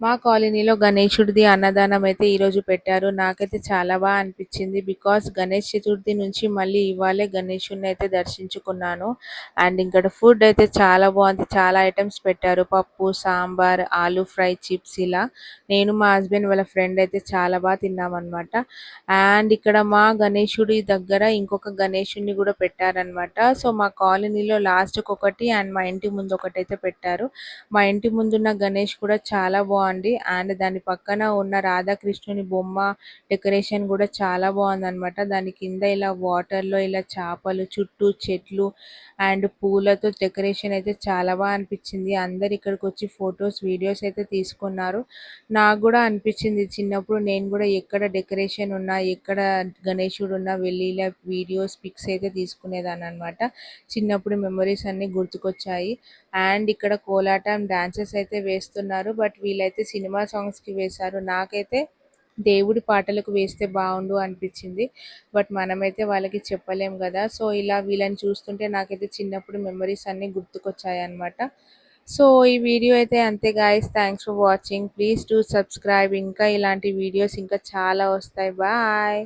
మా కాలనీలో గణేశుడిది అన్నదానం అయితే ఈరోజు పెట్టారు. నాకైతే చాలా అనిపించింది. బికాస్ గణేష్ చతుర్థి నుంచి మళ్ళీ ఇవాళే గణేశుడిని అయితే దర్శించుకున్నాను. అండ్ ఇక్కడ ఫుడ్ అయితే చాలా బాగుంది. చాలా ఐటమ్స్ పెట్టారు. పప్పు, సాంబార్, ఆలూ ఫ్రై, చిప్స్ ఇలా. నేను మా హస్బెండ్ వాళ్ళ ఫ్రెండ్ అయితే చాలా తిన్నామన్నమాట. అండ్ ఇక్కడ మా గణేశుడి దగ్గర ఇంకొక గణేశుడిని కూడా పెట్టారనమాట. సో మా కాలనీలో లాస్ట్‌కి ఒకటి అండ్ మా ఇంటి ముందు ఒకటైతే పెట్టారు. మా ఇంటి ముందున్న గణేష్ కూడా చాలా బాగుంది. అండ్ దాని పక్కన ఉన్న రాధాకృష్ణుని బొమ్మ డెకరేషన్ కూడా చాలా బాగుందన్నమాట. దాని కింద ఇలా వాటర్‌లో ఇలా చేపలు, చుట్టూ చెట్లు అండ్ పూలతో డెకరేషన్ అయితే చాలా అనిపించింది. అందరు ఇక్కడికి వచ్చి ఫొటోస్, వీడియోస్ అయితే తీసుకున్నారు. నాకు కూడా అనిపించింది చిన్నప్పుడు నేను కూడా ఎక్కడ డెకరేషన్ ఉన్నా, ఎక్కడ గణేశుడు ఉన్నా వెళ్ళి ఇలా వీడియోస్, పిక్స్ అయితే తీసుకునేదాన్ని అనమాట. చిన్నప్పుడు మెమరీస్ అన్నీ గుర్తుకొచ్చాయి. అండ్ ఇక్కడ కోలాటం డాన్సెస్ అయితే వేస్తున్నారు. బట్ వీళ్ళైతే సినిమా సాంగ్స్‌కి వేశారు. నాకైతే దేవుడి పాటలకు వేస్తే బాగుండు అనిపించింది. బట్ మనమైతే వాళ్ళకి చెప్పలేం కదా! సో ఇలా వీళ్ళని చూస్తుంటే నాకైతే చిన్నప్పుడు మెమరీస్ అన్నీ గుర్తుకొచ్చాయన్నమాట. సో ఈ వీడియో అయితే అంతే guys. Thanks for watching. Please do subscribe. ఇంకా ఇలాంటి వీడియోస్ ఇంకా చాలా వస్తాయి. బాయ్.